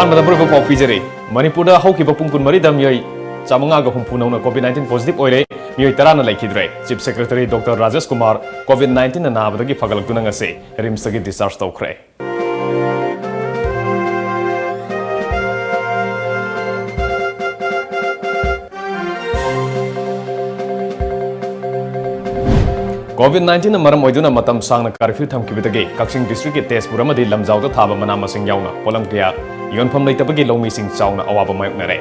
ꯑꯍꯥꯟꯕꯗ ꯃꯔꯨꯞ ꯄꯥꯎ ꯄꯤꯖꯔꯤ ꯃꯅꯤꯄꯨꯔꯗ ꯍꯧꯈꯤꯕ ꯄꯨꯡ 20 ꯃꯤꯑꯣꯏ 550 ꯅꯧꯅ ꯀꯣꯚꯤꯗ-19 ꯄꯣꯖꯤꯇꯤꯚ ꯑꯣꯏꯔꯦ ꯃꯤꯑꯣꯏ 10ꯅ ꯂꯩꯈꯤꯗ꯭ꯔꯦ chief secretary doctor Rajesh Kumar ꯀꯣꯚꯤꯗ-19 ꯅꯥꯕꯗꯒꯤ ꯐꯒꯠꯂꯛꯇꯨꯅ ꯉꯁꯤ ꯔꯤꯝꯁꯇꯒꯤ ꯗꯤꯁꯆꯥꯔꯖ ꯇꯧꯈ꯭ꯔꯦ ꯀꯣꯚꯤꯗ-19 ꯃꯔꯝ ꯑꯣꯏꯗꯨꯅ ꯃꯇꯝ ꯁꯥꯡꯅ ꯀꯔꯐ꯭ꯌꯨ ꯊꯝꯈꯤꯕꯗꯒꯤ ꯀꯛꯆꯤꯡ ꯗꯤꯁꯇ꯭ꯔꯤꯛꯀꯤ ꯇꯦꯖꯄꯨꯔ ꯑꯃꯗꯤ ꯂꯝꯖꯥꯎꯗ ꯊꯥꯕ ꯃꯅꯥ ꯃꯁꯤꯡ ꯌꯥꯎꯅ ꯄꯣꯠꯂꯝ ꯀꯌꯥ ꯌꯣꯟꯐꯝ ꯂꯩꯇꯕꯒꯤ ꯂꯧꯃꯤꯁꯤꯡ ꯆꯥꯎꯅ ꯑꯋꯥꯕ ꯃꯥꯌꯣꯛꯅꯔꯦ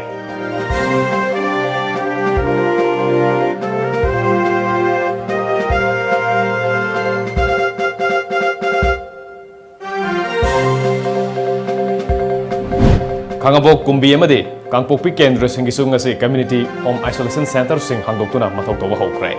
ꯈꯥꯡꯉꯕꯣꯛ ꯀꯨꯝꯕꯤ ꯑꯃꯗꯤ ꯀꯥꯡꯄꯣꯛꯄꯤ ꯀꯦꯟꯗ꯭ꯔꯁꯤꯡꯒꯤꯁꯨ ꯉꯁꯤ ꯀꯝꯃ꯭ꯌꯨꯅꯤꯇꯤ ꯍꯣꯝ ꯑꯥꯏꯁꯣꯂꯦꯁꯟ ꯁꯦꯟꯇꯔꯁꯤꯡ ꯍꯥꯡꯗꯣꯛꯇꯨꯅ ꯃꯊꯧ ꯇꯧꯕ ꯍꯧꯈ꯭ꯔꯦ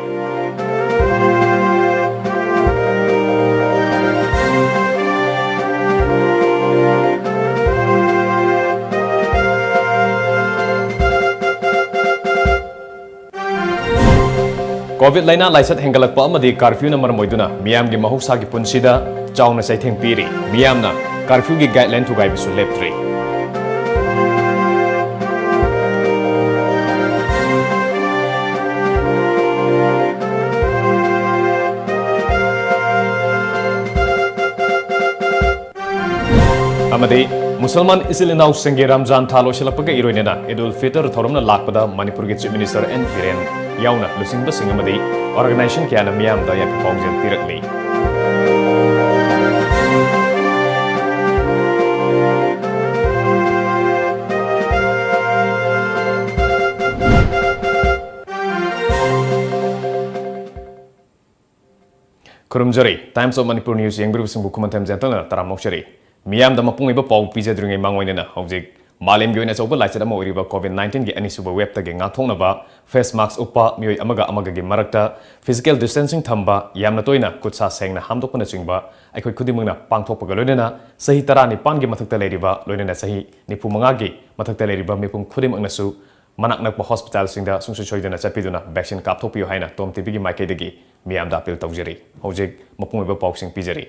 ꯀꯣꯚꯤꯗ ꯂꯩꯅꯥ ꯂꯥꯏꯆꯠ ꯍꯦꯟꯒꯠꯂꯛꯄ ꯑꯃꯗꯤ ꯀꯔꯐ꯭ꯌꯨꯅ ꯃꯔꯝ ꯑꯣꯏꯗꯨꯅ ꯃꯤꯌꯥꯝꯒꯤ ꯃꯍꯧꯁꯥꯒꯤ ꯄꯨꯟꯁꯤꯗ ꯆꯥꯎꯅ ꯆꯩꯊꯦꯡ ꯄꯤꯔꯤ ꯃꯤꯌꯥꯝꯅ ꯀꯔꯐ꯭ꯌꯨꯒꯤ guideline ꯊꯨꯒꯥꯏꯕꯁꯨ ꯂꯦꯞꯇ꯭ꯔꯤ amadi Musalman isil inausinggi Ramzan tha loisilakpaga iroinena Idul Fitr thoromna lakpada Manipurgi Chief Minister N Biren yauna lusingba sing amadi organization kayana miyamda yapi pawngjel pirakli Kurumjari Times of Manipur News yengbiru singbu kumantem jentana taramokshari Miyam da mapungiba paw pijadringai mangoinena hojik malemgi oina chauba laichat ama oiriba COVID-19 gi anisuba web ta ge ngathongnaba face mask upa mioi amaga gi marakta physical distancing thamba yamna toina kutsa sengna hamdokpana chingba aikoi khudimangna pangthokpaga loinena sahi 19 gi mathakta leiriba loinena sahi 95 gi mathakta leiriba mipum khudimangnasu manaknakpa hospital singda sungsu choidana chapiduna vaccine kapthokpiyo haina TOMTV gi maikaidagi miyam da appeal tawjari hojik mapungiba pawsing pijari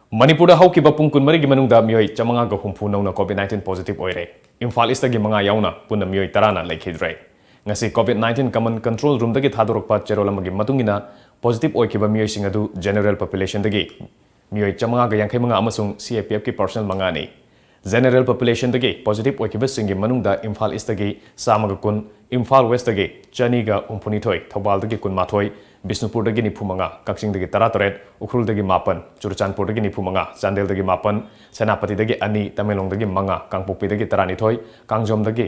Manipur haukiba pung 20 gi manungda mioi 550 nongna COVID-19 positive oire Imphal East gi manga yauna punna mioi 10 lekhidre ngasi COVID-19 common control room dagi thadorokpa cherolamagi matungina positive oikiba mioi singadu general population dagi mioi 550 amasung CAPF ki personal manga ni general population dagi positive oikiba singi manungda Imphal East dagi samaga kun Imphal West dagi chaniga umpunithoi thobal dagi kun mathoi Bisnupur dagi nipumanga, Kakching dagi 13, Ukhrul dagi 8, Churachandpur dagi nipumanga, Chandel dagi 8, Senapati dagi 2, Tamenglong dagi 5, Kangpokpi dagi 12, Kangjom dagi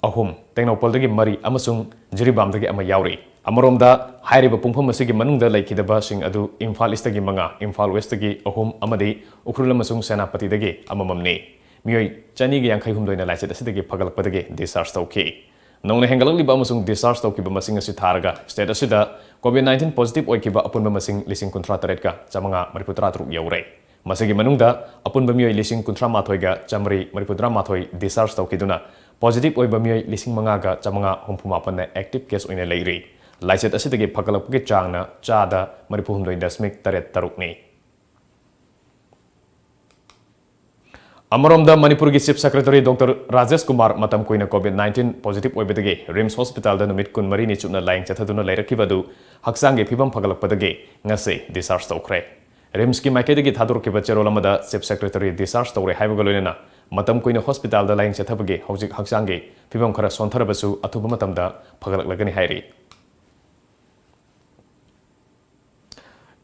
3, Tengnopal dagi 4, amasung Jiribam dagi 1 yauri. Amoromda hairiba pungpham asigi manungda laikidaba sing adu Imphal East dagi 5, Imphal West dagi 3 amadi Ukhrul amasung Senapati dagi 1 Mioi chani gi 53 na laichat asidagi phagalakpadagi discharge tawki. Nongna hengalakliba amasung discharge tawkiba masing asi tharaga state asida COVID-19 positive oikiba apunba masing lising kuntra taretka chamanga mariputra truk yaure masigi manungda apunba mioi lising kuntra mathoiga chamri mariputra mathoi discharge tawkiduna positive oiba mioi lising mangaga chamanga humpumapanna active case oina leiri laichet asidagi phagalakpagi changna chada maripuhumdoi dasmik taret tarukni Amoromda Manipur gi Chief Secretary Dr. Rajesh Kumar matam koina COVID-19 positive oibedagi Rims Hospital da numit 13 ni chupna laing chathaduna leirakibadu haksangge phibam phagalakpadagi ngase discharge tawkhre Rims ki maikadagi thadorkiba cherolamada Chief Secretary discharge tawre haibagaloina matam koina hospital da laing chathabagi hojik haksangge phibam khara sontharabasu athuba matamda phagalaklagani hairi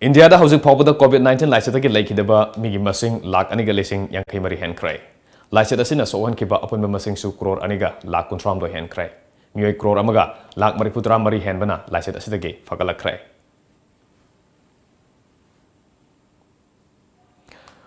India da hojik phawbada COVID-19 laichatagi laikidaba migi masing lakh aniga lesing yankai mari henkrai laichat asina sohan kiba apunba masing su crore aniga lakh 13 henkrai mioi crore amaga lakh 43 henbana laichat asidagi fagalakrai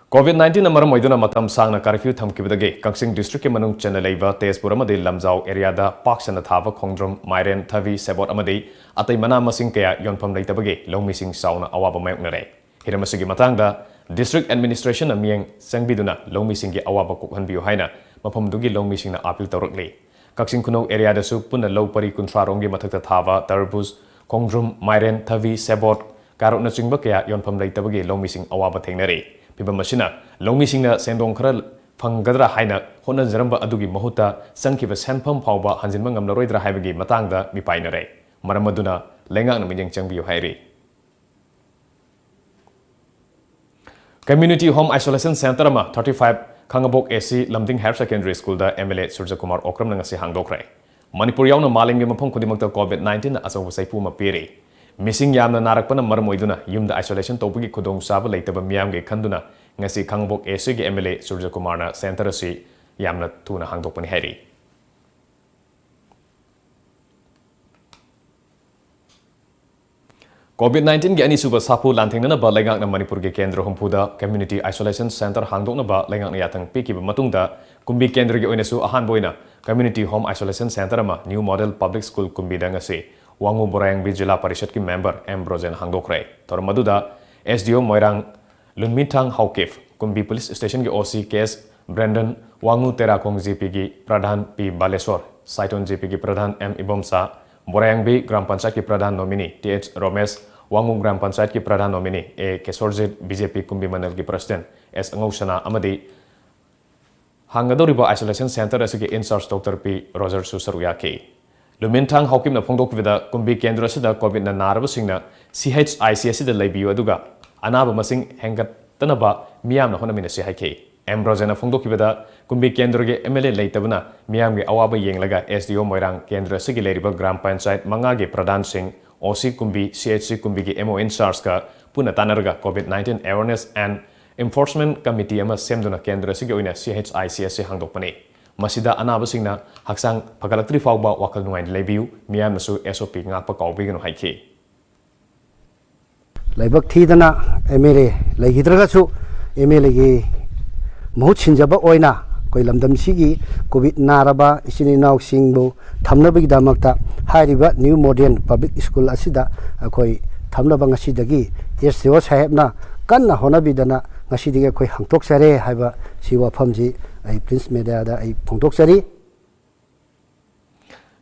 COVID-19 amaram oiduna matam sangna curfew thamkibadagi Kakching district ke manung chana leiba Tezpur amadi Lamjau area da paksana thaba khongdrom Mairen Thavi Sebot amadi atai mana masing kaya yonpham leitabagi longmising sauna awaba mayoknare hiramasigi matangda district administration amieng sangbiduna longmising gi awaba kokhanbiu haina mafamdugi longmising na appeal tawrakli Kakching Kunou area da su punna low pari kuntrarong gi mathakta thaba Tarbuz Khongdrom Mairen Thavi Sebot karok na chingba kaya yonpham leitabagi longmising awaba thengnare ꯐꯤꯚꯝ ꯑꯁꯤꯅ ꯂꯧꯃꯤꯁꯤꯡꯅ ꯁꯦꯟꯗꯣꯡ ꯈꯔ ꯐꯪꯒꯗ꯭ꯔꯥ ꯍꯥꯏꯅ ꯍꯣꯠꯅꯖꯔꯝꯕ ꯑꯗꯨꯒꯤ ꯃꯍꯨꯠꯇ ꯆꯪꯈꯤꯕ ꯁꯦꯟꯐꯝ ꯐꯥꯎꯕ ꯍꯟꯖꯤꯟꯕ ꯉꯝꯂꯔꯣꯏꯗ꯭ꯔꯥ ꯍꯥꯏꯕꯒꯤ ꯃꯇꯥꯡꯗ ꯃꯤꯄꯥꯏꯅꯔꯦ ꯃꯔꯝ ꯑꯗꯨꯅ ꯂꯩꯉꯥꯛꯅ ꯃꯤꯠꯌꯦꯡ ꯆꯪꯕꯤꯌꯨ ꯍꯥꯏꯔꯤ Community Home Isolation Center ama 35 Khangabok AC Lamding Higher Secondary School da MLA Surjakumar Okram ngasi hangdokre Manipur yauna malingi mafam khudimakta COVID-19 na asaw saipu ma piri Missing yamna narakpana maram oiduna yumda isolation topagi khudong saba leitaba miyamge khanduna ngasi Khangabok AC ge MLA Surjakumar na center asi yamna tuna hangdokpani hairi COVID-19 ge ani suba sapu lanthengna ba lengak na Manipur ge kendra humpuda Community Isolation Center hangdokna ba lengak na yatang piki ba matungda kumbi kendra ge oina su ahan boina Community Home Isolation Center ma New Model Public School kumbi da ngasi Wangu Borayang Bi Jila Parishad ki member M Brozen hangdokre tor maduda SDO Moirang Lunmitang Haukif kumbi police station ge OC case Brandon Wangu Terakong GP gi Pradhan P Baleswar Saiton GP gi Pradhan M Ibomsa Borayang Bi Gram Panchayat ki Pradhan nominee TH Romesh Wangu Gram Panchayat ki Pradhan nominee A Kesorjit BJP Kumbi Manal ki President S Angosana Amadi Hangadoriba Isolation Center asigi in charge Dr. P Roger Susaruyaki Lumintang Hokim na Pongdok Vida Kumbi Kendra sida COVID na naraba singna CHICS da laibiyu aduga anaba masing hengat tanaba miyam na honamina si haike M Roger na Pongdok Vida Kumbi Kendra ge MLA leitabana miyam ge awaba yenglaga SDO Moirang Kendra sigi leiriba Gram Panchayat manga ge Pradhan Singh OC Kumbi CHC Kumbi ki MO in charge ka puna tanarga COVID-19 Awareness and Enforcement Committee ama semduna kendra sigi oina CHICS hangdokpani masida anabasingna haksang phagalaktri fawba wakal nuai leibiu miyamnasu SOP ngakpa kawbigano haiki laibak thidana MLA leihidragasu MLA gi mahut sinjaba oina koi lamdam sigi covid naraba isini naw singbu thamnabagi damakta hairiba New Modern Public School asida akoi thamnaba ngasidagi SDO sahebna kanna honabidana ngasidigi koi hangtoksare haiba si wafamji ai Prince Media da ai phongtoksari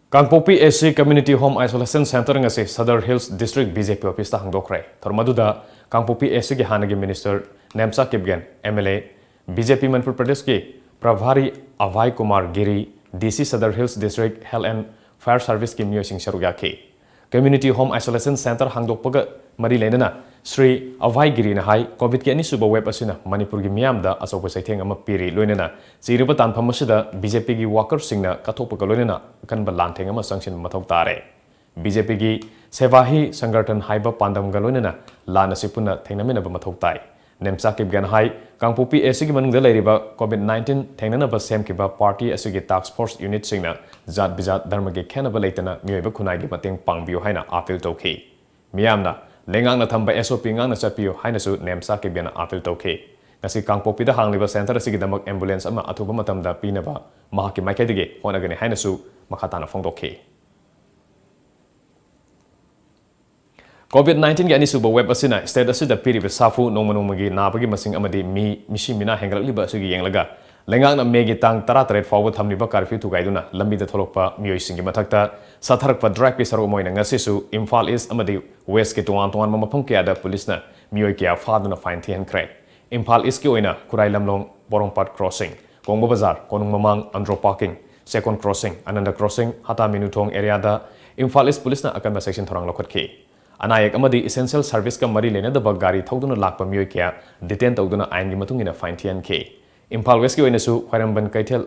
Kangpopi AC Community Home Isolation Center ngasi Sadar Hills District BJP office ta hangdokre thormaduda Kangpopi AC ge hanagi minister Nemsa Kipgen MLA BJP Manipur Pradesh ki Prabhari Avai Kumar Giri DC Sadar Hills District Health and Fire Service ki miyosing sarugaki Community Home Isolation Center hangdokpaga mari lenana Sri Avai Giri na hai COVID ki ani suba web asina Manipur gi miyam da asopa saitheng ama piri loinana siriba tanpham asida BJP gi worker singna kathopa loinana kanba lantheng ama sangsin mathau tare BJP gi Sevahi Sangartan haiba pandam ga loinana lana sipuna thengnamina ba mathau tai Nemsa Kipgan hai Kangpopi AC gi manungda leiriba COVID-19 thengnana ba sem ki ba party asigi task force unit singna zat bizat dharma gi khenaba leitana miyoiba khunai gi mateng pangbiu haina appeal tokhi miyamna lengang na thamba SOP ngang na chapiyo haina su Nemsa Kipgan appeal tokhi ngasi Kangpopi da hangliba center asigi damak ambulance ama athuba matamda pinaba mahaki maikedige honagani haina su makhatana phongdokhi COVID-19 gi ani suba web asina state asida piriba safu nongmanongmagi nabagi masing amadi mishi mina hengalakliba asigi yenglaga lengang na megi tang 13 fawba thamliba curfew thugaiduna lambida tholokpa miyoisingi mathakta satharakpa drag pi saru moina ngasisu Imphal East amadi West ki tuan mafam kya da police na miyoi kya faduna fine thian kre Imphal East ki oina Kurai Lamlong Borongpat crossing Kongbo Bazar Konung Mamang Andro parking second crossing Ananda crossing Hata Minutong area da Imphal East police na akan section thorang lokhatki Anayak amadi essential service ka mari lena da bagari thauduna lakpa miyoi kya detain tawduna ain gi matungina fine thian ke Imphal West ki oina su Khairamban Kaithel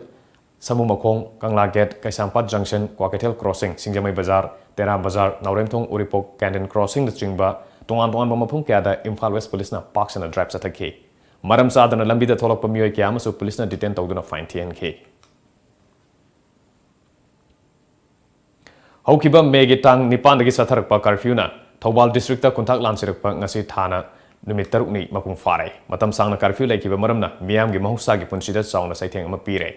Samu Makong Kangla Gate Kaisampat Junction Kwakaithel crossing Singjamai Bazar Tera Bazar Nauremthong Uripok Candon crossing da chingba tongan ba mafum kya da Imphal West police na parks na drive sathaki maram sadana lambi da tholokpa miyoi kya amasu police na detain tawduna fine thian ke Haukiba megi tang nipan dagi satharakpa curfew na Thobal district ta kuntak lamsirakpa ngasi thana numit tarukni mapung fare matam sangna curfew laikiba maramna miyam gi mahusagi gi punsida chawna saitheng ama pire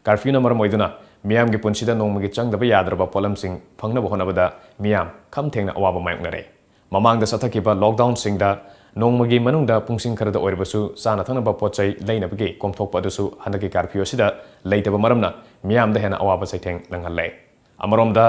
curfew na maram oiduna miyam gi punsida nongmagi changdaba yadraba polam sing phangnaba honabada miyam kham thengna awaba mayoknare mamangda sathakiba lockdown singda nongmagi manungda pungsing kharada oiribasu sana thanaba pochai leinabagi komthokpa adusu handaki curfew sida leitaba maramna miyamda hena awaba saitheng nanghalle amaromda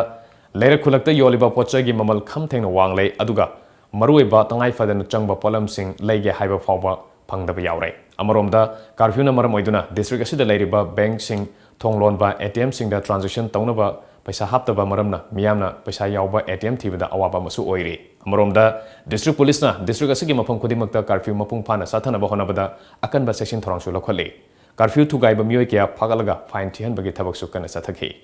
Leira kulakta yoliba pochagi mamal kham thengna wanglei aduga maruiba tangai fadana changba polam sing leige haiba fawba phangdaba yaure Amaromda curfew na maram oiduna district asida lairiba bank sing thonglon ba ATM sing da transaction taunaba paisa haptaba maramna miyamna paisa yawba ATM thibada awaba masu oiri. Amaromda district police na district asigi mafam khodimakta curfew mapung phana sathanaba honabada akanba section thorangsu lokhale. Curfew thugaiba miyoi kya phagalaga fine thihanbagi thabaksu kana sathakhi.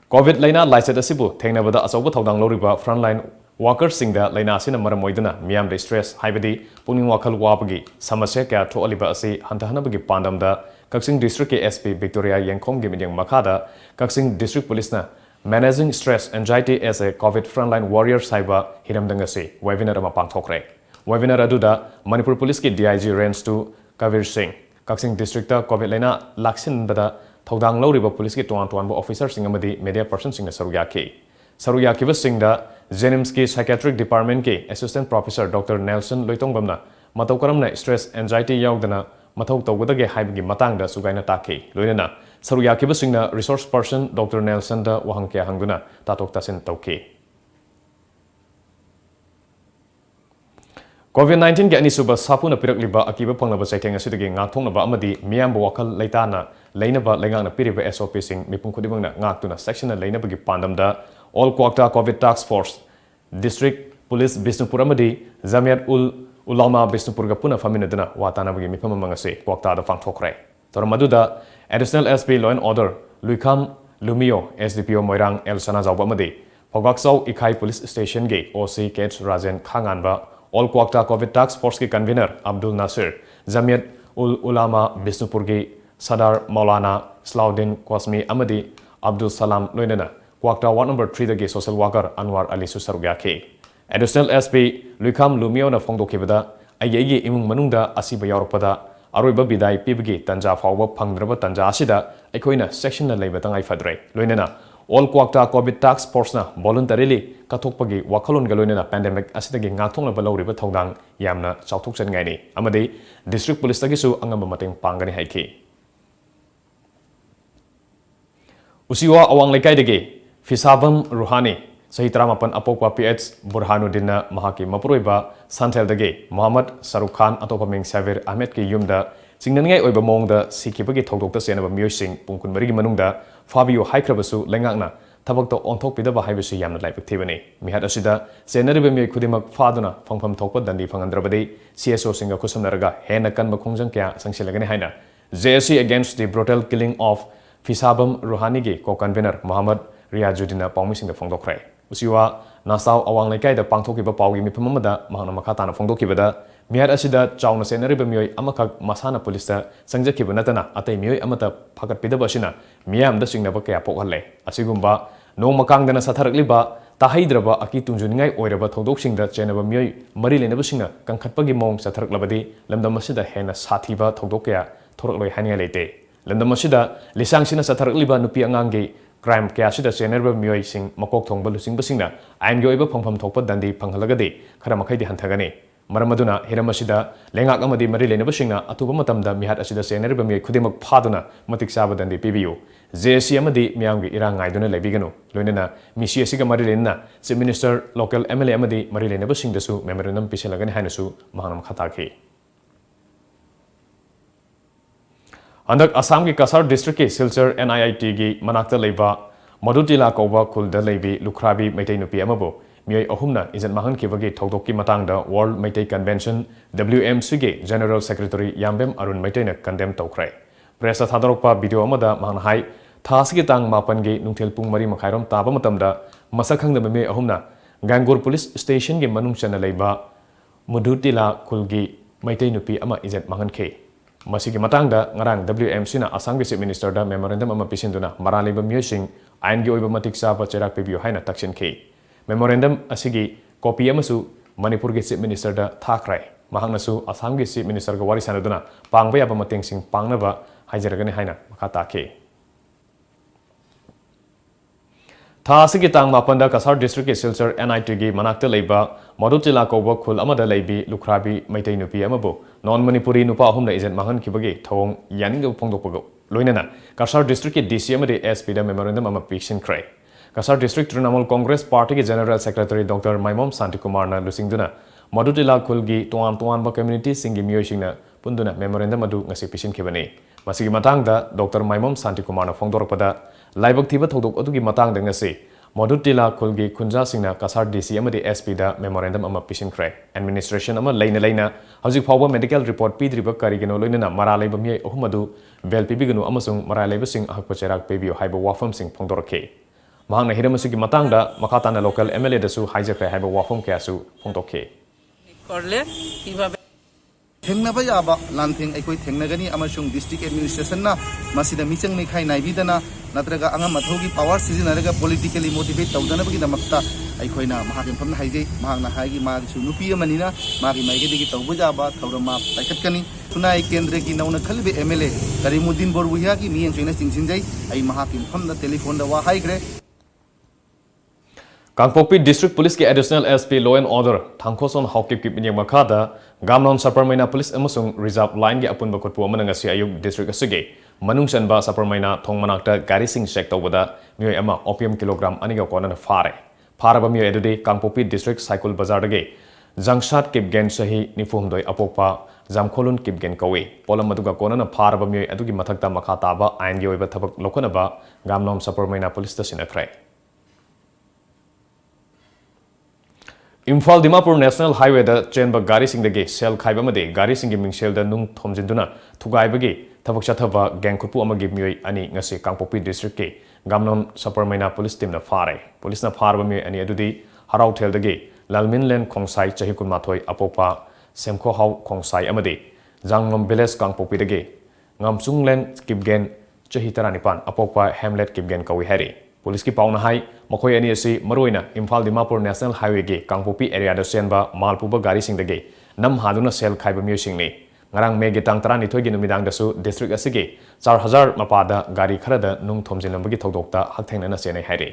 COVID laina laicet asibu thengnabada asauba thodang loriba frontline workers singda laina asina maram oiduna miyam de stress haibadi puning wakal wabagi samasya kya thoaliba asi hantahanabagi pandamda Kaksing district ke SP Victoria Yangkhom gi midyang makhada Kaksing district police na managing stress anxiety as a COVID frontline warrior saiba hiramdanga se webinar ma pangthokre. Webinar aduda Manipur police ki DIG range to Kavir Singh Kaksing district ta COVID laina laksin bada thodang loriba police ki tuan officer sing amadi media person sing saruya ki singda Jenims ki psychiatric department ke assistant professor Dr. Nelson Loitongbamna matau karamna stress anxiety yaudana mathau tawgadage haibagi matangda sugaina takhi loinana saruya ki singna resource person Dr. Nelson da wahangkya hangduna tatok tasin tawki. COVID-19 ke anisuba sapuna pirakliba akiba panglaba saitheng asidagi ngakthongnaba amadi miyamba wakal leitana leinaba lengangna piriba SOP sing mipung khudimangna ngaktuna section na leinabagi pandamda all kwakta COVID task force district police Bisnupur amadi Zamiat Ulama Bisnupur ga puna faminaduna watanabagi mipam mangase kwakta da pangthokre tormaduda additional SP law and order Luikam Lumio SDPO Moirang El Sana Zawba amadi Phogaksau Ikhai police station ge OC Kate Rajen Khanganba all kwakta COVID task force ki convener Abdul Nasir Zamiat Ulama Bisnupur ge Sadar Maulana Slaudin Kwasmi amadi Abdul Salam loinana kwakta ward number 3 dagi social worker Anwar Ali Susarugya ke additional SP Luikam Lumio na phongdokibada ayegi imung manungda asiba yaurpada aroiba bidai pibgi tanja fawba phangdraba tanja asida aikoina section na leiba tangai fadre loinana all kwakta COVID task force na voluntarily kathokpagi wakhalon ga loinana pandemic asidagi ngakthongna balawriba thodang yamna chauthokchan ngai ni amadi district police tagi su angamba mateng pangani haiki usiwa awang lekai dagi Fisabam Ruhani Sahitra mapan apokwa PH Burhanuddin mahaki mapuroiba Santel dagi Muhammad Saruk Khan atopaming Savir Ahmed ki yumda singnangai oiba mongda sikibagi thodokta senaba miyoi sing pungkun marigi manungda Fabio haikrabasu lengakna tabakta onthokpidaba haibasu yamna laipik thibani mihat asida senariba miyoi khudimak faduna phangpham thokpa dandi phangandrabadi CSO singa khusamnaraga hena kanba khongjang kya sangsilagani haina JSC against the brutal killing of Fisabam Ruhani gi co-convener Muhammad Riyajuddin Paumising Fongdokre. Usiwa Nasau Awang Lekai the Pangtokiba Paugi Mipamada Mahana Makatana Fongdokibada Miad Asida Chowna Senariba Mui Amakak Masana Polista Sanjakibanatana Ate Mui Amata Pakat Pidabashina Miam the Singapore Pokale Asigumba No Makangana Satarakliba Tahidraba Aki Tunjungai Oiraba Todoksing the Chenaba Mui Marilinabusina Kankatpagi Mong Sataraklavadi Lamdamasida Hena Satiba Todokea Toroklo Hanialete Lamdamasida Lisangsina Satarakliba Nupi Angangi crime kaya sida senerba miyoi sing makok thongba lusing basingna ain gyoiba phangpham thokpa dandi phanghalagadi khara makhai di hanthagani maramaduna hiramasida lengak amadi mari lenaba singna atuba matamda mihat asida senerba miyoi khudimak phaduna matik saba dandi pibiyu JC amadi miyamgi irang ngaiduna lebiganu loinena misi asiga mari lenna chief minister local MLA amadi mari lenaba singdasu memorandum piselagani hainasu mahanam khataki Andak Assam ki Kasar district ki Silchar NIIT gi manakta leiba Madutila Kauba Kulda leibi Lukhrabi Maitai nupi amabo miyai ahumna izat mahan kibagi thodokki matangda World Maitai Convention WMC gi General Secretary Yambem Arun Maitai na condemn tawkhre press thadorokpa video amada mahna hai thasgi tang mapan gi nungthel pung mari makhairom taba matamda masakhangda me ahumna Gangur Police Station gi manung chana leiba Madutila Kulgi Maitai nupi ama izat mahan ke Masigi matangda ngarang WMC na Assam ki Chief Minister da memorandum ama pisinduna maraliba miyosing ain gi oiba matik saba cherak pibiyo haina taksin ke memorandum asigi copy amasu Manipur ki Chief Minister da thakrai mahangnasu Assam ki Chief Minister ga wari sanaduna pangba yaba mateng sing pangnaba haijaragani haina makata ke Thasigi tang mapanda Kasar district ki Silchar NIT gi manakta leiba Madutila Kauba Khul amada leibi Lukhrabi Maitai nupi amabo non Manipuri nupa ahumna izen mahan kibagi thawong yaninga phongdokpago loinana Kasar district ki DC amade SP da memorandum ama piction krai Kasar district Trinamool Congress Party ki General Secretary Dr. Maimom Santikumar na lusingduna Madutila Kulgi Tuan community singi mioisingna punduna memorandum adu ngasi pisin khibani. Masigi matangda Dr. Maimom Santi Kumarna phongdorpada laibak thiba thodok adugi matangda ngasi Madutila Kulgi Kunja Singna Kasar DC amadi SP da memorandum ama pisin khre. Administration ama leina hauzik phawba medical report pidriba karigino loinana mara leiba mi ahumadu bel pibigunu amasung mara leiba sing ahakpa cherak pebio haiba wafam sing phongdorke. Mahangna hiramasugi matangda makatana local MLA dasu hijackre haiba wafam kyasu phongdorke. Korle kibabe थेंगनबा याबा लांथेंग अखोई थेंगनगनी अमसुंग district administration ना मसिदा मिचंग निखाई नाइबिदना नत्रगा अंगा मथौगी power सिजनरगा politically motivate तौदनबगी दमक्ता अखोइना महाकिन फमना हाइजे महांगना हाइगी मागी सु नुपी अमनिना मागी माइगेदिगी तौबो जाबा थौरमा पाइखतकनी सुनाई केंद्र की नौना खलबे एमएलए करीमुद्दीन बोरबुहिया की मियन चोइना चिंगसिनजै आई महाकिन फमना टेलीफोन दा वा हाइग्रे Kangpokpi District Police ki Additional SP Law and Order Thangkhoson Hawkip ki pinyang makada Gamnon Saparmaina Police amasung Reserve Line ki apun bakotpu amana ngasi ayuk district asige manungsan ba Saparmaina thongmanakta gari sing check tawbada mioi ama opium kilogram aniga kona fare faraba mioi edude Kangpokpi District Cycle Bazar dage Jangshat kipgen sahi nifumdoi apokpa Jamkholun kipgen kawe polam aduga kona faraba mioi adugi mathakta makhata ba ain gi oiba thabak lokana ba Gamnon Saparmaina Police ta sinakrai Imphal Dimapur National Highway da chenba gari singdagi sel khaiba made gari singi mingsel da nung thomjinduna thugaibagi thabak chathaba gangkhupu amagi mioi ani ngasi Kangpokpi district ke Gamnon Saparmaina police team na fare police na farba mioi ani adudi harau thel dagi Lalminlen Khongsai chahi kunmathoi apopa semkho hau Khongsai amade Jangnom village Kangpokpi dagi Ngamsunglen kipgen chahi taranipan apopa Hamlet kipgen kawi hari Police ki pauna hai makhoi ani asi maroina Imphal Dimapur National Highway ge Kangpokpi area da senba malpuba gari singdage nam haduna sel khaiba mioi singni ngarang me ge tang 12 gi numidang da su district asige 4000 mapada gari khara da nung thomjinambagi thodokta hakthengna na senai haire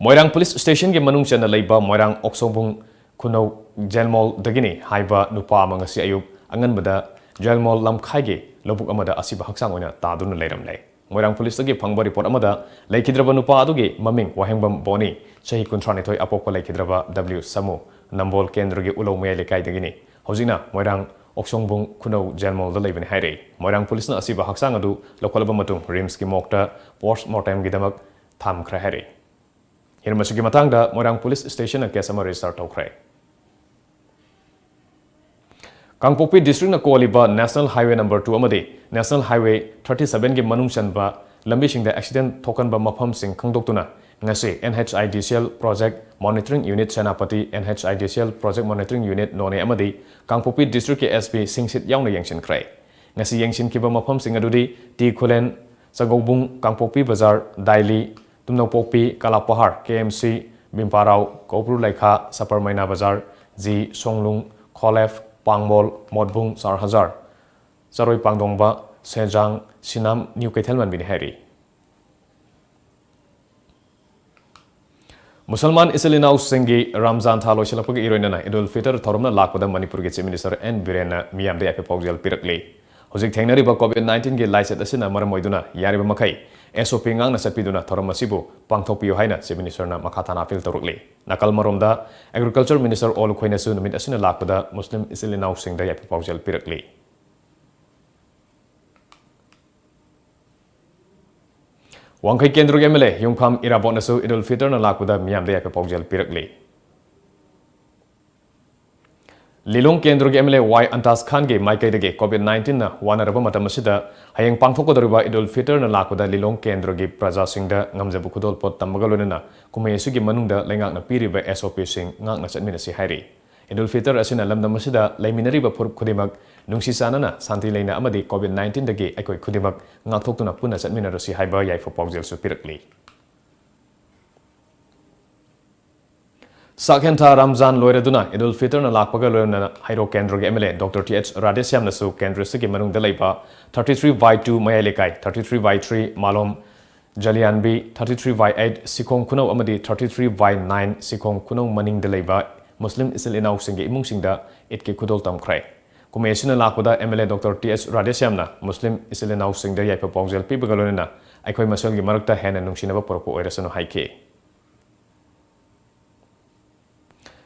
Moirang Police Station ge manung chana leiba Moirang Oksobung Kunau Jelmol dagini haiba nupa amangasi ayuk anganbada Jelmol lamkhai ge lobuk amada asiba haksang oina taduna leiramlei Moirang Police gi phangba report amada leikidraba nupa adugi maming wahengbam boni chahi 32 apokpa leikidraba W Samu Nambol Kendra gi ulo maya lekai dagini hojina Moirang Oksongbung Kunau Jelmol da leibani haire Moirang Police na asiba haksang adu lokalaba matung Rims ki mokta post mortem gi damak tham khra haire hirmasugi matangda Moirang Police Station na case ama register tawkhrai Kangpokpi District na Kualiba National Highway number 2 amade National Highway 37 gi manung chanba lambi singda accident thokan ba mafam sing khangdoktuna ngase NHIDCL Project Monitoring Unit Senapati NHIDCL Project Monitoring Unit none amade Kangpokpi District ki SP singsit yauna yangshin krai ngasi yangshin kiba mafam sing adudi T Kholen Sagobung Kangpokpi Bazar Daili Tumnopokpi Kalapahar KMC Bimparau Kopru Laikha Saparmaina Bazar Ji Songlung Kholef Pangbol Modbung Sarhazar Saroi Pangdongba Sejang Sinam New Ketelman bin Hari Musalman Isilinaw Singi Ramzan Thalo Shilapagi Iroinana Idul Fitr Thorumna Lakpada Manipur Gitsi Minister N Birena Miyam de Ape Pogjal Pirakli Hozik Thengnari ba COVID-19 ge laiset asina maramoiduna yariba makai SOP ngang na sapiduna thoramasibu pangthokpiyo haina se minister na makhathana appeal torukli nakal maromda agriculture minister ol khoina su numit asina lakpada muslim isilinaw singda yapi paujal pirakli wangkai kendro MLA yungpham irabon nasu idul fitr na lakpada miyam de yapi paujal pirakli Lilong Kendro MLA Y Antas Khan ge Maikai dege COVID-19 na wanaraba matam asida hayeng pangthokodoriba Idul Fitr na lakpada Lilong Kendro ge praja singda ngamjabu khudol pot tamagalonena kumayesu ge manungda lengak na piriba SOP sing ngak na chatminasi hairi Idul Fitr asina lamdam asida leiminariba phurup khudimak nungsi sanana santi leina amadi COVID-19 dege aikoi khudimak ngakthokuna punna chatminarasi haiba yaifa paujel su pirakli Sakhenta Ramzan Loiraduna Idul Fitr na lakpaga loirna Hairo Kendro ge MLA Dr. TH Radhesyam nasu Kendra sigi manung dalaiba 33/2 Mayalekai 33/3 Malom Jalianbi 33/8 Sikong Kunau amadi 33/9 Sikong Kunau maning dalaiba Muslim Isilinaw singe imung singda itke khudol tamkhrai kumesina lakpada MLA Dr. TH Radhesyam na Muslim Isilinaw singda yaipa paujel pibaga loirna aikoi masal gi marakta hena nungsinaba porpo oirasano haike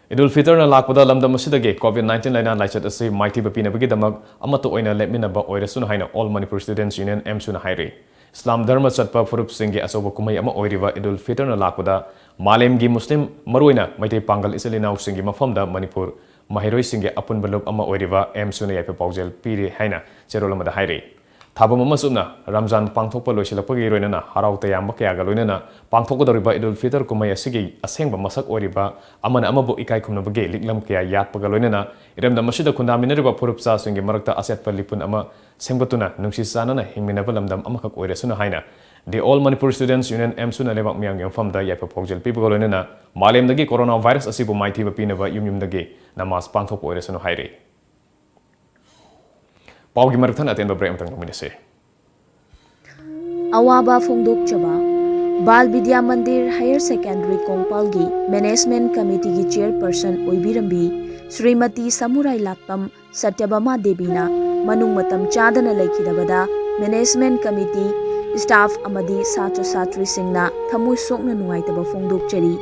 Idul Fitr na lakpada lamdam asidagi COVID-19 laina laichat asi maithiba pinabagi damak amato oina lepminaba oirasuna haina All Manipur Students Union MSU na hairi. Islam dharma chatpa furup singgi asoba kumai ama oiriba Idul Fitr na lakpada malemgi Muslim maruina maitei pangal isalinaw singgi mafamda Manipur mahiroi singgi apun balub ama oiriba MSU na yaipa paujel piri haina cherolamada hairi. Thabam amasuna Ramzan pangthokpa loisilapagi roinana harau tayamba kyaga loinana pangthokadoriba Idul Fitr kumai asigi asengba masak oriba amana amabu ikai khumnabagi liklam kya yatpaga loinana iramda masida khundaminariba phurupsa singi marakta asetpa lipun ama sengbatuna nungsi sanana hingminaba lamdam amakak oiresuna haina The All Manipur Students Union MSU na lebak miyang yamfamda yaipa paujel pipaga loinana malemdagi coronavirus asibu maithiba pinaba yumyumdagi namas pangthokpa oiresuna hairi. Paugi maraktan atin ba break amtang nominase. Awaba Fungdok Chaba Bal Vidya Mandir Higher Secondary Kongpalgi Management Committee ki Chairperson Oibirambi Srimati Samurai Lakpam Satyabama Debina Manung Matam Chadana Laikidabada Management Committee Staff Amadi Satra Satri Singna Thamoi Sokna Nungaitaba Fungdok Chari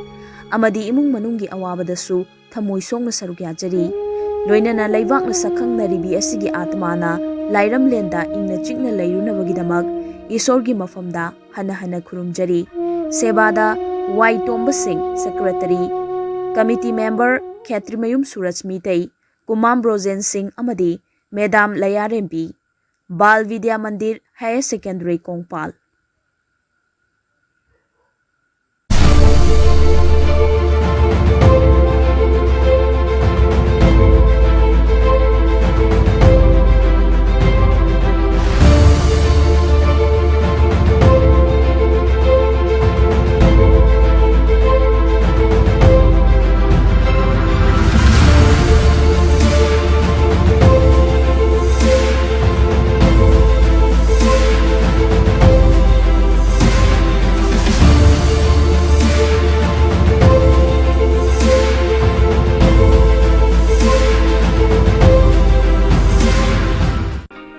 Amadi Imung Manungi Awabadasu Thamoi Sokna Sarukya Chari Loinana Laivak na sakhang na ribi asigi atmana Lairam Lenda ingna chikna layruna bagidamak Isorgi mafamda hana kurumjari Sebada Y. Tomba Singh Secretary Committee Member Khetrimayum Suraj Mitei Kumam Brozen Singh Amadi Madam Layarempi Bal Vidya Mandir Higher Secondary Kongpal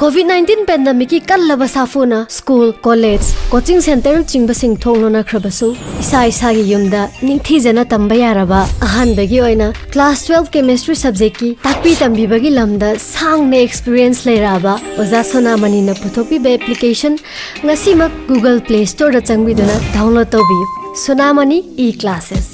COVID-19 pandemic ki kallaba safuna school college coaching center chingbasing thonglona khrabasu isa gi yumda ningthijana tamba yaraba ahan bagi oina class 12 chemistry subject ki takpi tambi bagi lamda sangne experience leiraba oja sona mani na puthopi be application ngasimak Google Play Store da changbiduna download tobiyu sonamani e-classes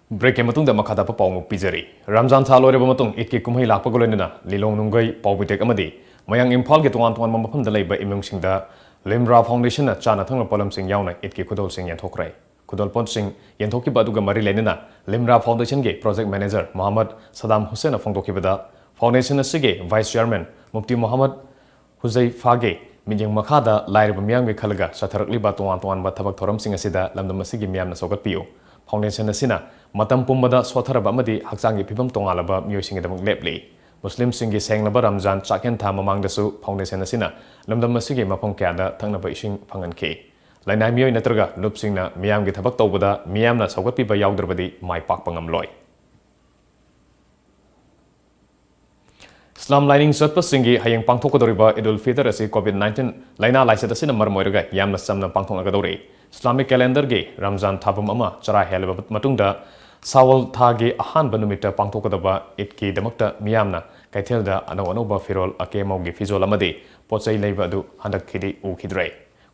Break yang matungda makada pa paung pizari. Ramzan thalo reba matung itki kumhai lakpa golonina lilong nungai paubitek amadi mayang Imphal ke tuan mamapam dalai ba imung singda Limra Foundation na chana thangla polam sing yauna itki kudol sing yanthokrai. Kudol pon sing yanthoki baduga mari lenina Limra Foundation ge project manager Muhammad Saddam Hussein na phongtoki bada foundation asige vice chairman Mufti Muhammad Huzai Fage mijeng makada lairba miyang ge khalaga satharakli ba tuan ba thabak thoram sing asida lamdam asigi miyam na sogat piyo. Foundation asina matam pumbada swatharaba amadi haksangi phibam tongalaba miyosingedamuk lepli Muslim singi senglaba Ramzan chakhen tha mamangdasu foundation asina lamdam asigi mapong kyada thangnaba ising phanganke lainai miyoy natraga lupsingna miyamgi thabak tawbada miyamna sawgatpiba yawdrabadi mai pakpa ngamloi Islam lining satpa singi hayang pangthokadoriba Idul Fitr asi COVID-19 laina laisat asina marmoiraga yamna samna pangthongagadori Islamic calendar ge Ramzan thabam ama chara helba matungda Sawal thagi ahan banumita pangthokadaba itki damakta miyamna kaithelda anoba firol akemawgi fizol amadi pochai leiba adu handak khidi ukhidre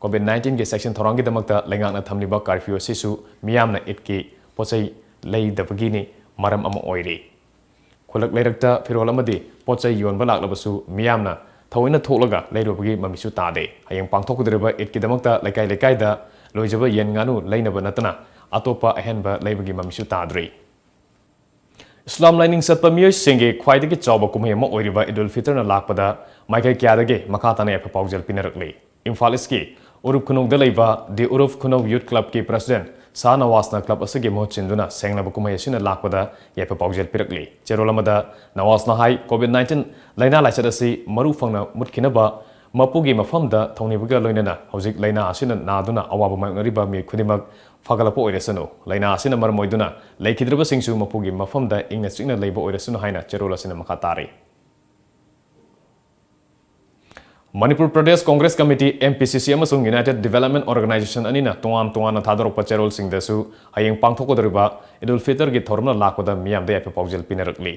COVID-19 ge section thorangi damakta lengakna thamliba curfew sisu miyamna itki pochai leidabagini maram ama oiri khulak leirakta firol amadi pochai yonba laklabasu miyamna thawina tholaga leirobagi mamisu tade hayang pangthokadriba itki damakta lekai da loijaba yen nganu leinaba natana atopa ahenba leibagi mamisu tadri Islam lining satpa miyoi singe khwaidagi chawba kumhai ama oiriba Idul Fitr na lakpada maikai kyadage makhatana yafa paujal pinarakli Imphal East ki Urup Khunong da leiba the Urup Khunong Youth Club ki president Sa Nawaz na club asige mohchinduna senglaba kumhai asina lakpada yafa paujal pirakli cherolamada Nawaz na hai COVID-19 laina laisat asi maru phangna mutkhinaba Mapugi mafamda thongnibaga loinana hojik laina asina naduna awaba magnariba mi khudimak fagalapo oiresano laina asina marmoiduna leikhidraba singsu mapugi mafamda ingna chikna leiba oiresano haina cherola sina makatari Manipur Pradesh Congress Committee MPCC amasung United Development Organization anina tongana thadorokpa cherol singdasu hayeng pangthokodoriba Idul Fitr gi thormna lakpada miyamda yape paujel pinarakli.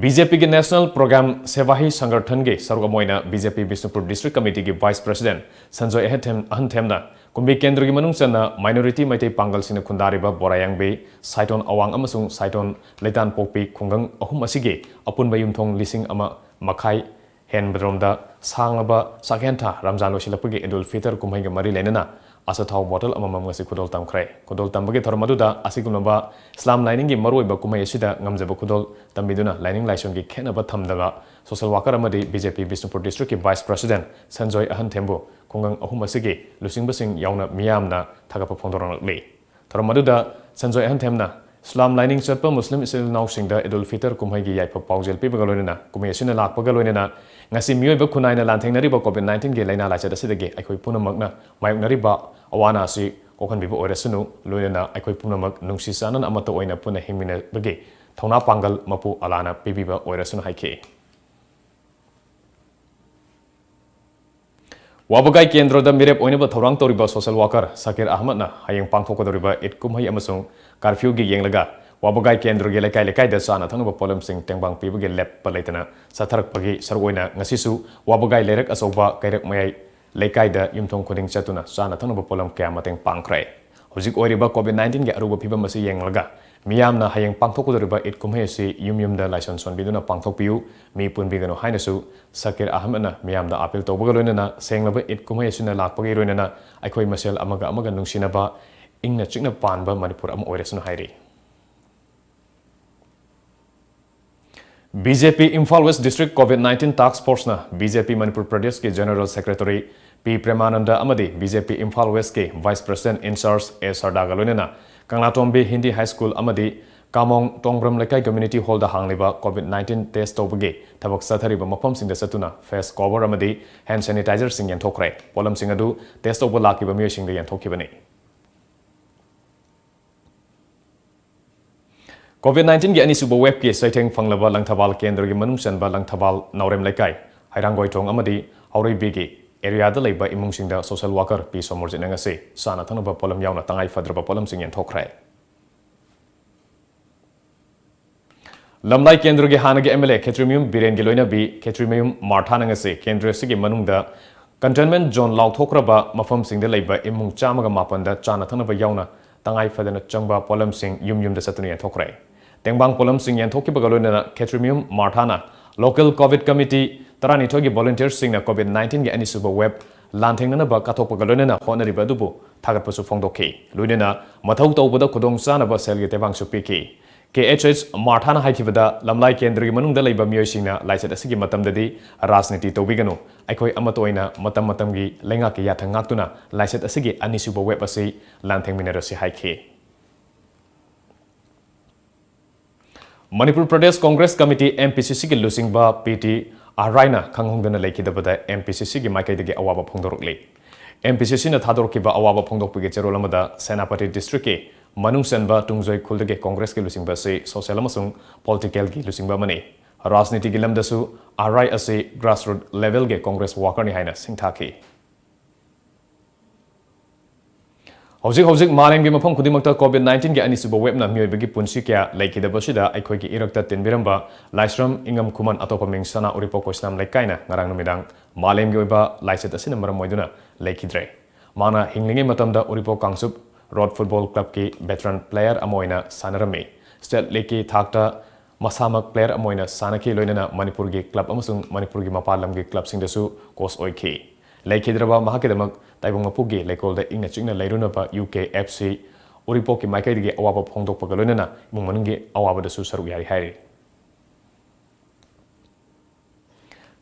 BJP के national programme सेवाही संगठन के सरुगमोइना BJP Bishnupur district committee के vice president Sanjay अहनथेमना कुंभी केंद्र की मनुंगसना minority मैते पांगल सिन खुंदारिबा बोरायांगबे साइटोन अवांग अमसुंग साइटोन लेतान पोपी खुंगंग अहुम असिगे अपुनबा युमथोंग लिसिंग अमा मखाई हेन बद्रोमदा सांगबा साकेंथा रमजान लोसिलपगे इदुल फितर कुमहैग मरी लेनना असथाव बोतल अममम ngasi khudol tamkhrai khudol tambage thormaduda asigunaba islam lining gi maroiba kumai asida ngamjaba khudol tambiduna lining laison gi khenaba thamdaga social worker amadi BJP Bishnupur district ki vice president Sanjoy Ahanthembu khungang ahum asigi lusingbasing yauna miyamna thagapa phongdorangli thormaduda Sanjoy Ahanthemna Islam lining chapa Muslim Isilnau singda Idul Fitr kumhai gi yaipa paujel pibagalonena kumai asina lakpagalonena ngasi miyoiba khunaina lanthengnariba COVID-19 ge laina lacha dasidage aikhoi punamakna mayoknariba awana si kokhanbiba oirasunu loinana aikhoi punamak nungsi sanan amata oina puna himina bage thona pangal mapu alana pibiba oirasunu haike Wabagai Kendro da mirep oinaba thorang toriba social worker Sakir Ahmad na hayeng pangthokodoriba it kumhai amasung curfew gi yenglaga Wabagai Kendro ge lekai da sana thangba polam sing tengbang pibage lep palaitana satharak pagi sargoina ngasisu Wabagai lerak asoba kairak mayai lekai da yumthong khuding chatuna sana thangba polam kya mateng pangkhrai hojik oiriba COVID-19 ge aruba phibam asi yenglaga miyamna hayeng pangthokodoriba it kumhai si yumda license son biduna pangthokpiu mi punbigano hainasu Sakir Ahmad na miyamda appeal tawbagalonena senglaba it kumhai asina lakpagi roinena aikhoi masel amaga nungsinaba ingna chikna panba Manipur am oirasunu hairi BJP Imphal West District COVID-19 Task Force na BJP Manipur Pradesh ke General Secretary P. Premananda Amadi BJP Imphal West ke Vice President in charge A. Sardagalonena Kanglatombe Hindi High School Amadi Kamong Tongbram Lekai Community Hall da hangliba COVID-19 test tawbage thabak sathariba mafam singda satuna face cover amadi hand sanitizer sing yanthokrai polam sing adu test tawba lakiba miyo singda yanthokibani COVID-19 gi ani suba web ke saitheng fanglaba langthabal kendra gi manung sanba langthabal naurem lekai hairangoi thong amadi haurei bigi area da leiba imung singda social worker P. Somorjit ngase sana thanaba polam yauna tangai fadraba polam sing yanthokrai Lamlai Kendra ge hana ge MLA Ketrimium Biren ge loina bi Ketrimium Marthana ngase Kendra sigi manungda containment zone lauthokraba mafam singda leiba imung chamaga mapanda chana thanaba yauna tangai fadana changba polam sing yum da satuni yanthokrai tengbang polam sing yanthokiba galona Ketrimium Marthana local COVID committee tarani thogi volunteers sing na COVID-19 ge anisuba web lanthengna ba kathokpa galona honariba dubu thagatpasu phongdokhi luinena mathau tawbada khudong chana ba sel ge tebang su piki KHH Marthana haikibada lamlai kendra gi manungda leiba miyoisingna laisat asigi matamdadi rajniti tobiganu aikhoi amatoina matam gi lenga ki yathang ngaktuna laisat asigi anisuba web asi lanthengminarasi haikhe Manipur Pradesh Congress Committee MPCC ki lusingba PT Araina khanghongdana lekhidabada MPCC gi maikai de awaba phongdorokli MPCC na thadorkiba awaba phongdokpige cherolamada Senapati district ke Manung Senba Tungzoi Kuldage Congress ki lusingba se social amasung political ki lusingba mani rajniti gi lamdasu RI ase grassroots level ge Congress worker ni haina singthaki Hojik maleng gi mafam khudimakta COVID-19 ge anisuba web na miyoi bagi punsi kya laikidabasida aikhoi gi irakta tinbiramba laisram ingam kuman atopa mingsana uripo koisnam laikaina ngarang numidang maleng gi oiba laiset asina maram moiduna laikidre mana hinglingi matamda uripo kangsup Road Football Club ki veteran player amoina sanarami state league ki thakta masamak player amoina sanaki loinana Manipur gi club amasung Manipur gi mapalam gi club singdasu coach oiki leikhidraba mahakedamak taibong mapugi lekol da ingna chingna leiruna ba UK FC uripo ki maikai gi awaba phongdok pa loinana mung manungi awaba dasu saruk yari hairi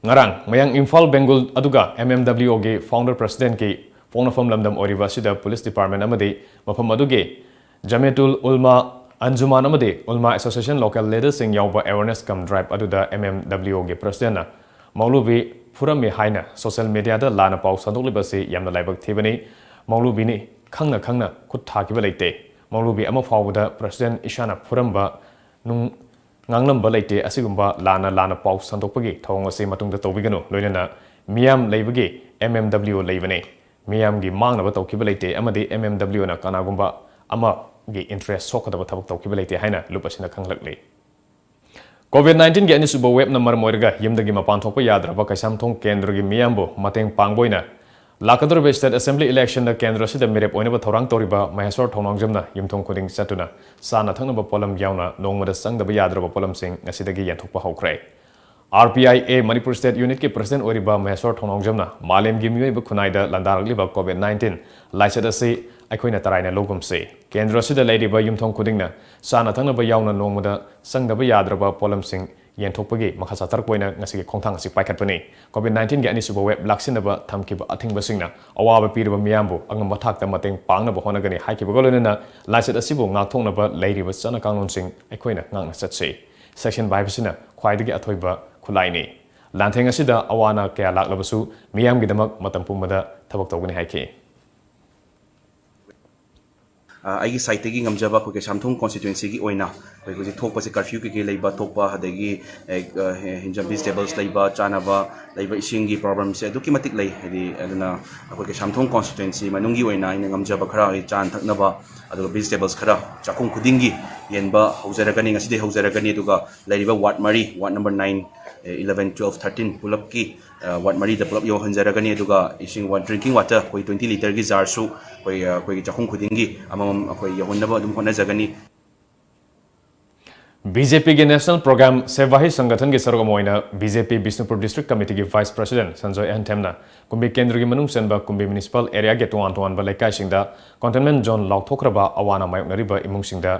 ngarang mayang Imphal Bengal aduga MMWO gi founder president ki Fonafam Lamdam Orivasida Police Department Amadi Mafam Aduge Jametul Ulma Anjuman Amadi Ulma Association Local Leaders Sing Yauba Awareness Come Drive Aduda MMWO ge President Maulubi Furami Haina Social Media da Lana Pau Sadolibasi Yamna Laibak Thibani Maulubi ni Khangna Kut Thakiba Leite Maulubi Ama Fawda President Ishana Furamba Nung ngangnamba leite asigumba lana pau sandokpagi thawng ase matungda tawbiganu loinana miyam leibagi MMW leibane miyam gi mangnaba tawkiba leite amadi MMW na kanagumba ama gi interest sokadaba thabak tawkiba leite haina lupasina khanglakle COVID-19 gi anisuba web number moirga yimdagi mapan thokpa yadraba kaisam thong kendra gi miyambo mateng pangboina lakador state assembly election da kendra sida mirep oinaba thorang toriba maheswar thonongjamna yimthong khuding satuna sana thangnaba polam yauna nongmada sangdaba yadraba polam sing ngasidagi yanthokpa hokre RPIA Manipur State Unit ke President Oriba Maheswar Thonongjamna Malem gi miyoi ba khunaida landarliba COVID-19 laisat ase aikoina taraina logum se kendra sida leidiba yumthong khudingna sana thangnaba yauna nongmada sangdaba yadraba polam sing yenthokpagi makhasa tarpoina ngasigi khongthang asi paikhatpani COVID-19 gi anisuba web laksinaba thamkiba athingba singna awaba piriba miyambu angamba thakta mateng pangnaba honagani haikiba golonena laisat asibu ngakthongnaba leiriba chana kanglon sing aikoina ngangna satse section 5 sina khwaidagi athoiba khulaini lantheng asida awana kya laklabasu miyam gidamak matam pumada thabak tawgani haike आइगी साइटगी ngamjaba ko ke samthung constituency gi oina ko ji thokpa se curfew ke leiba thokpa hadagi hinja vegetables leiba chanaba leiba ising gi problem se duki matik lei hedi aduna ko ke samthung constituency manungi oina ina ngamjaba khara chan thaknaba adu vegetables khara chakung khudingi yenba haujaragani ngasi de haujaragani duga leiba ward mari ward number 9 11 12 13 pulap ki ward mari da pulap yo hanjaragani duga ising drinking water koi 20 liter gi jar su koi chakung khudingi amam koi yahonnaba dum honna jagani BJP के national programme सेवाही संगठन के सरगमोइना BJP Bishnupur district committee के vice president Sanjay एंथेमना कुंबी केंद्र की मनुंग सेनबा कुंबी म्युनिसिपल एरिया के तोआन बलेकाई सिंगदा कंटेनमेंट जोन लाउथोख्रबा अवाना मायोक्नरिबा इमुंग सिंगदा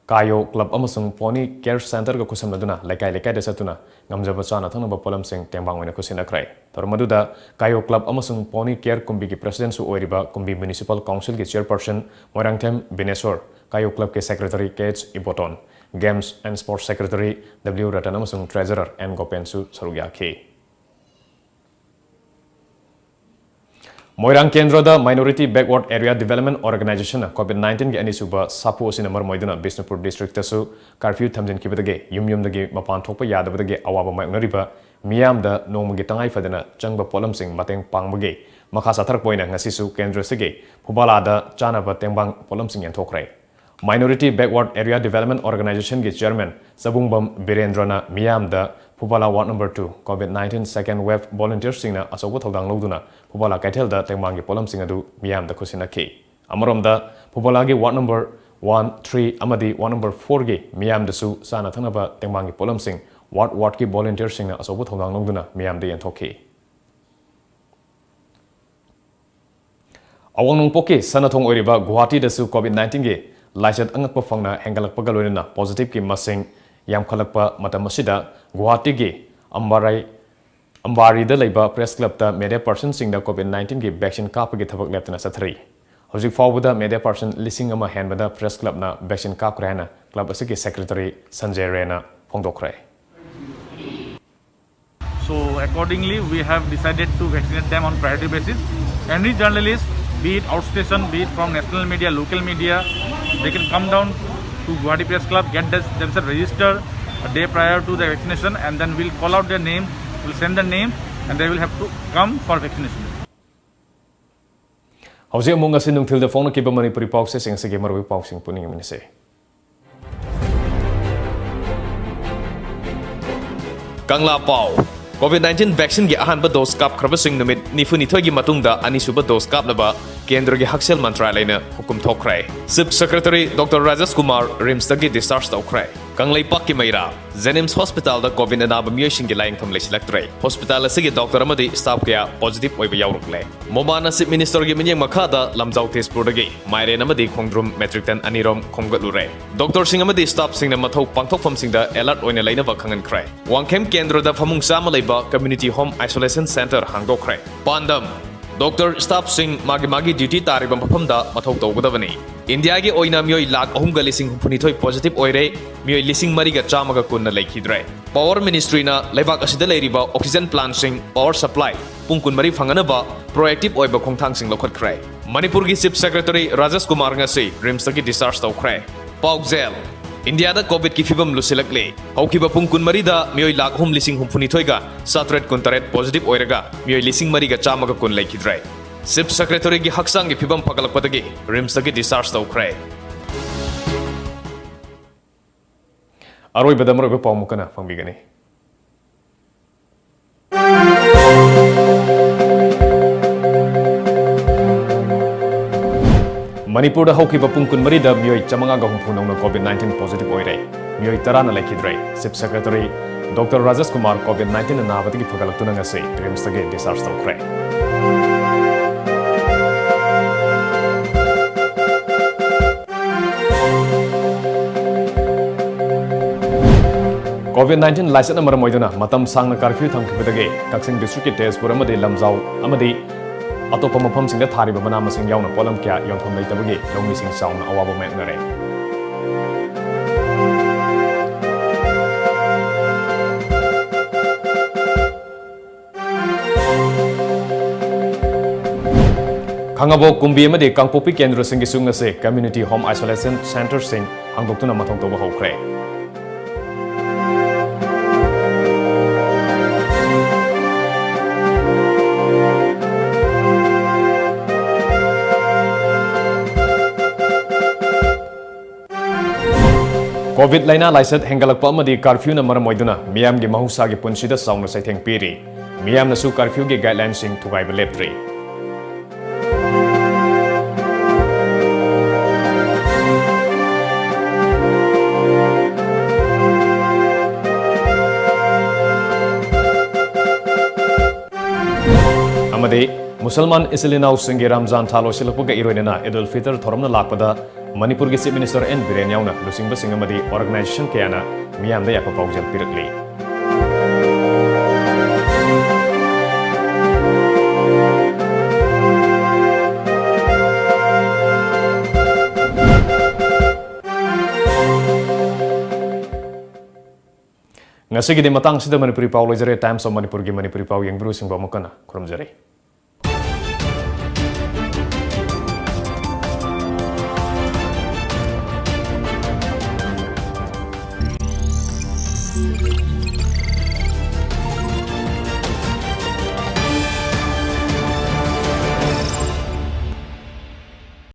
कायो क्लब अमसुंग पोनी केयर सेंटर का खुसमदुना लेकाई सतुना ngamjaba chana thangnaba polam sing tembang oina khusinakrai tormaduda kayo club amasung pony care kumbi ki president su oiriba kumbi municipal council ki chairperson moirangthem bineswar kayo club ke secretary Kech Iboton games and sports secretary W Ratan amasung treasurer N Gopensu sarugya ke Moirang Kendra da Minority Backward Area Development Organization COVID-19 ge anisuba sapu osina mar moiduna Bishnupur district tasu curfew thamjin kibadage yum dage mapan thokpa yadabadage awaba maiknariba miyam da nongmagi tangai fadana changba polam sing mateng pangbage makha sathar poina ngasisu kendra sige phubala da chanaba tengbang polam sing yanthokrai Minority Backward Area Development Organization ge chairman Sabungbam Birendrana miyam da Phubala Ward number 2 COVID-19 second wave volunteers singna asobo thodang loduna Phubala Kaithel da tengmangi polam sing adu miyam da khusina ke amarom da Phubala gi ward number 1 3 amadi ward number 4 gi miyam da su sana thanaba tengmangi polam sing ward ki volunteers singna asobo thodang loduna miyam da yenthoke Awang poke sanathong oiriba Guwahati da su COVID-19 gi laisat angakpa fangna hengalakpa galoina positive ki masing yam khalakpa matam asida Guwahati gi Ambari da leiba press club ta media person sing da COVID-19 gi vaccine kap gi thabak leptana sathri hojik fawda media person lising ama hanbada press club na vaccine kap krana club asiki secretary Sanjay Rena phongdokrai So accordingly we have decided to vaccinate them on priority basis. Any journalist, be it outstation, be it from national media, local media, they can come down to Guwahati Press Club, get themselves registered a day prior to the vaccination, and then we'll call out their name, we'll send the name, and they will have to come for vaccination. Hausi among us in until the phone keep Manipuri pauses and sige marwi pausing puning minise. Kangla Pau COVID-19 vaccine gi ahan ba dose kap khrabasing numit nifuni thogi matungda ani suba dose kap laba kendra gi haksel mantralay na hukum thokrai Sub Secretary Dr. Rajesh Kumar Rims dagi discharge tokrai Kanglai Pakki Maira Jenims Hospital da COVID na ba miyosing gi laing thamlei selectrai hospital asigi doctor amadi staff kya positive oiba yaurukle Mobana Sip Minister gi minyang makhada lamjau tespur dagi maire namadi khongdrum metric ton anirom khonggatlure Dr. Singh amadi staff sing na mathau pangthokpham sing da alert oina laina ba khangan krai Wangkhem Kendra da phamung sama leiba Community Home Isolation Center hangdokrai Pandam Dr. Staff Singh magi duty taribam phaphamda mathau tawgadabani India gi oina mioi lakh ahum ga lising phuni thoi positive oire mioi lising mari ga chama ga kunna laikhidre Power Ministry na leibak asida leiriba oxygen plant sing power supply pungkun mari phangana ba proactive oiba khongthang sing lokhat khrai Manipur gi Chief Secretary Rajesh Kumar ngasi Rims gi discharge tawkhrai Pauk Jail India da COVID ki fibam lusilakle haukiba pung kun marida mioi lak hum lising hum phuni thoiga satret kun taret positive oiraga mioi lising mariga chamaga kun laikidrai Chief Secretary gi haksang gi fibam pagalakpadagi rims dagi discharge tawkhrai aroi badamro be pawmukana fangbigani Manipur da haukiba pung kun marida mioi chamanga ga humpu nongna COVID-19 positive oirai mioi tarana laikidrai Chief Secretary Dr. Rajesh Kumar COVID-19 na nabatigi phagalaktuna ngase rims dagi discharge tawkhrai COVID-19 license number moiduna matam sangna curfew thamkibadage Kaksing district ki Tezpur amadi Lamjau amadi atopa mafam singda thariba mana masing yauna polam kya yontham leitabage longmi sing sauna awaba metnare Khangabo kumbi amadi Kangpopi kendra singi sunga se community home isolation center sing hangdoktuna mathong toba hokre COVID laina laiset hengalakpa amadi curfew na maram oiduna miyam gi mahusa gi punsida sauna saitheng piri miyam na su curfew gi guidelines sing thugai beleptri amadi Musalman isilinau singi Ramzan thalo silakpuga iroinena Idul Fitr thoramna lakpada Manipur gi Chief Minister N Biren yauna lusingba singamadi organization kayana miyamda yapa paujal piratli ngasigi di matang sida Manipuri pau lojare Times of Manipur gi Manipuri pau yang beru singba makana kurum jare